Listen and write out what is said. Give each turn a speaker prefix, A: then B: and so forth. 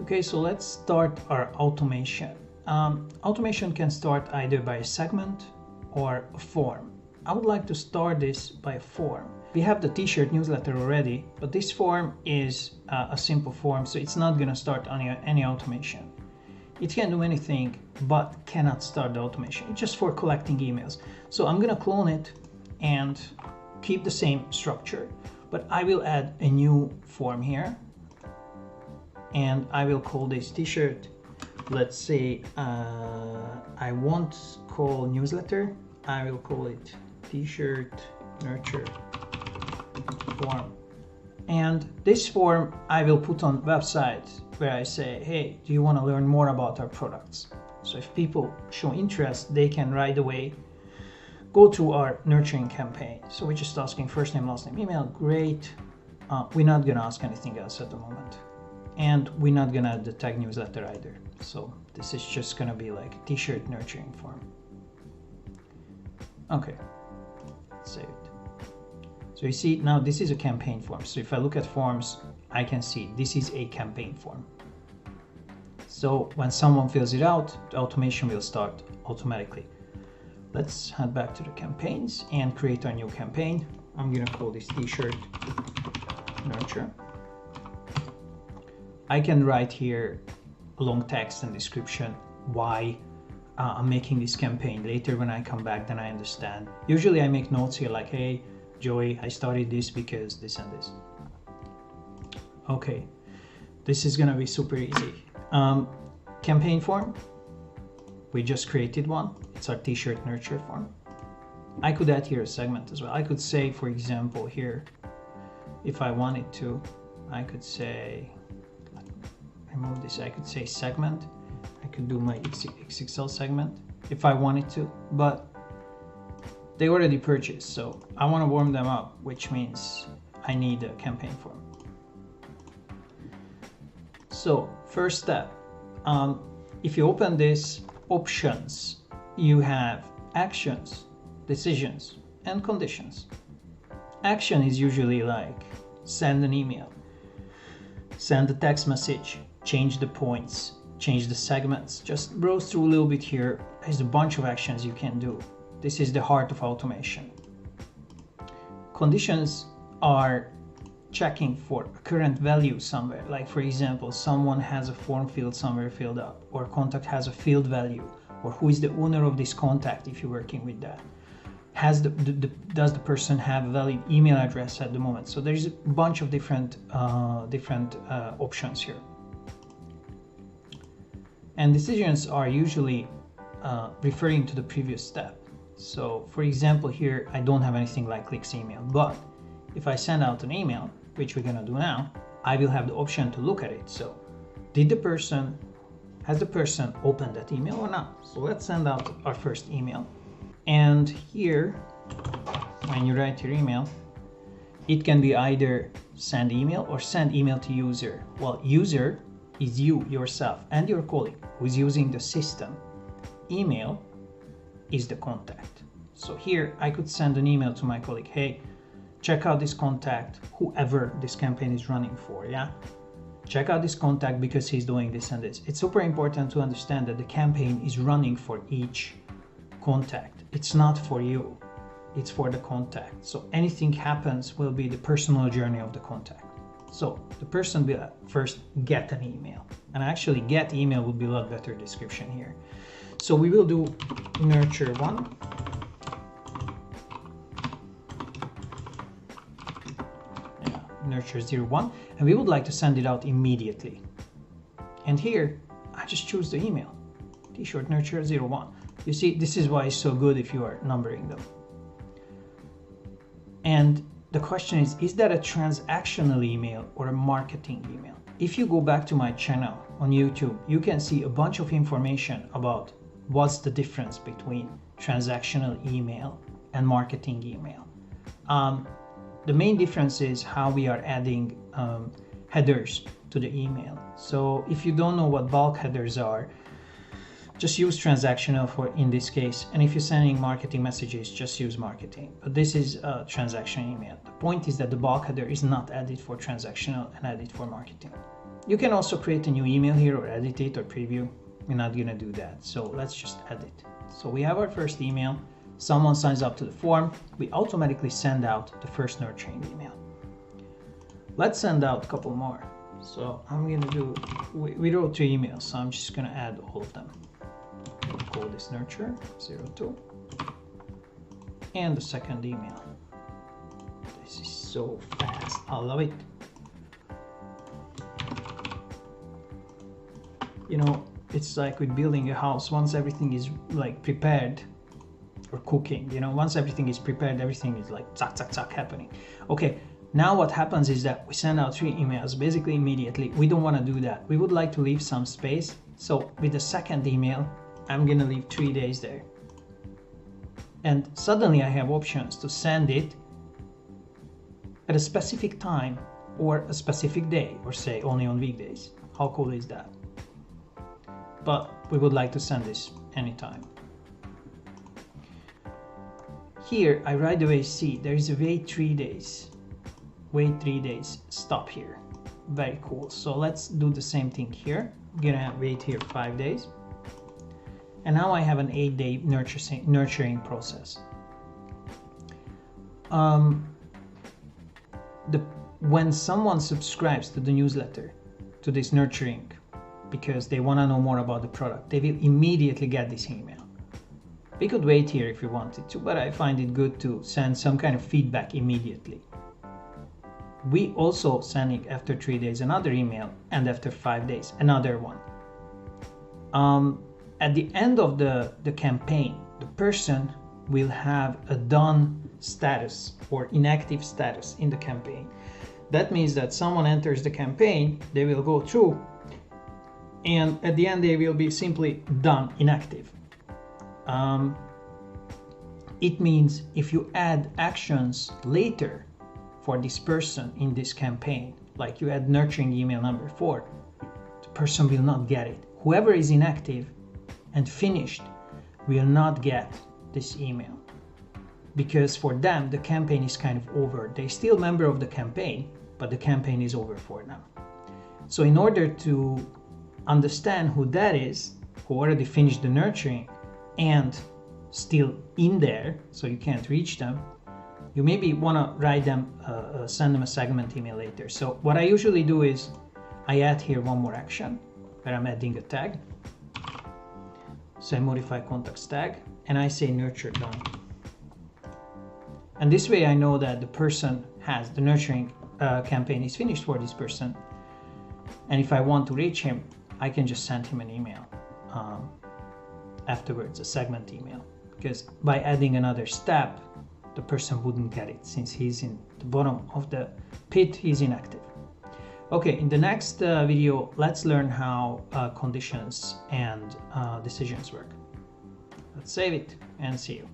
A: Okay, so let's start our automation. Automation can start either by a segment or a form. I would like to start this by a form. We have the t-shirt newsletter already, but this form is a simple form, so it's not going to start any automation. It can do anything, but cannot start the automation. It's just for collecting emails. So I'm going to clone it and keep the same structure, but I will add a new form here. And I will call this t-shirt, let's say I won't call newsletter, I will call it t-shirt nurture form. And this form I will put on website where I say, hey, do you want to learn more about our products? So if people show interest, they can right away go to our nurturing campaign. So we're just asking first name, last name, email, great. We're not gonna ask anything else at the moment. And we're not gonna add the tag newsletter either. So this is just gonna be like a t-shirt nurturing form. Okay, save it. So you see now this is a campaign form. So if I look at forms, I can see this is a campaign form. So when someone fills it out, the automation will start automatically. Let's head back to the campaigns and create our new campaign. I'm gonna call this t-shirt nurture. I can write here a long text and description why I'm making this campaign. Later when I come back, then I understand. Usually I make notes here like, hey, Joey, I started this because this and this. Okay, this is gonna be super easy. Campaign form, we just created one. It's our t-shirt nurture form. I could add here a segment as well. I could say, for example, here, if I wanted to, I could say, remove this, I could say segment. I could do my XXL segment if I wanted to, but they already purchased, so I want to warm them up, which means I need a campaign form. So first step, if you open this options, you have actions, decisions, and conditions. Action is usually like send an email, send a text message, change the points, change the segments. Just browse through a little bit here. There's a bunch of actions you can do. This is the heart of automation. Conditions are checking for a current value somewhere. Like for example, someone has a form field somewhere filled up, or contact has a field value, or who is the owner of this contact if you're working with that. Does the person have a valid email address at the moment? So there's a bunch of different options here. And decisions are usually referring to the previous step. So for example, here, I don't have anything like clicks email, but if I send out an email, which we're gonna do now, I will have the option to look at it. So has the person opened that email or not? So let's send out our first email. And here, when you write your email, it can be either send email or send email to user. Well, user is you, yourself, and your colleague who is using the system. Email is the contact. So here I could send an email to my colleague, hey, check out this contact, whoever this campaign is running for, yeah? Check out this contact because he's doing this and this. It's super important to understand that the campaign is running for each contact. It's not for you, it's for the contact. So anything happens will be the personal journey of the contact. So the person will first get an email, and actually get email would be a lot better description here. So we will do nurture 1. Yeah, nurture 01, and we would like to send it out immediately. And here I just choose the email, t-shirt nurture 01. You see, this is why it's so good if you are numbering them. And the question is that a transactional email or a marketing email? If you go back to my channel on YouTube, you can see a bunch of information about what's the difference between transactional email and marketing email. The main difference is how we are adding headers to the email. So if you don't know what bulk headers are, just use transactional for in this case. And if you're sending marketing messages, just use marketing. But this is a transaction email. The point is that the bulk header is not added for transactional and added for marketing. You can also create a new email here or edit it or preview. We're not gonna do that, so let's just edit. So we have our first email. Someone signs up to the form. We automatically send out the first nurturing email. Let's send out a couple more. So I'm gonna do, we wrote 3 emails, so I'm just gonna add all of them. We'll call this nurture 02. And the second email. This is so fast, I love it. You know, it's like with building a house. Once everything is like prepared, or cooking, you know, once everything is prepared, everything is like zack, zack, zack happening. Okay, now what happens is that we send out 3 emails basically immediately. We don't want to do that. We would like to leave some space. So with the second email, I'm gonna leave 3 days there. And suddenly I have options to send it at a specific time or a specific day, or say only on weekdays. How cool is that? But we would like to send this anytime. Here I right away see there is a wait 3 days. Wait 3 days, stop here. Very cool. So let's do the same thing here. I'm gonna wait here 5 days. And now I have an 8-day nurturing process. When someone subscribes to the newsletter, to this nurturing, because they want to know more about the product, they will immediately get this email. We could wait here if we wanted to, but I find it good to send some kind of feedback immediately. We also sending after 3 days another email, and after 5 days another one. At the end of the campaign, the person will have a done status or inactive status in the campaign. That means that someone enters the campaign, they will go through, and at the end they will be simply done, inactive. It means if you add actions later for this person in this campaign, like you add nurturing email number 4, the person will not get it. Whoever is inactive and finished will not get this email, because for them the campaign is kind of over. They're still a member of the campaign, but the campaign is over for them. So in order to understand who that is, who already finished the nurturing and still in there, so you can't reach them, you maybe want to write them, send them a segment email later. So what I usually do is I add here one more action where I'm adding a tag. So I modify contacts tag and I say nurture done. And this way I know that the person has the nurturing campaign is finished for this person. And if I want to reach him, I can just send him an email afterwards, a segment email. Because by adding another step, the person wouldn't get it, since he's in the bottom of the pit, he's inactive. Okay, in the next video, let's learn how conditions and decisions work. Let's save it and see you.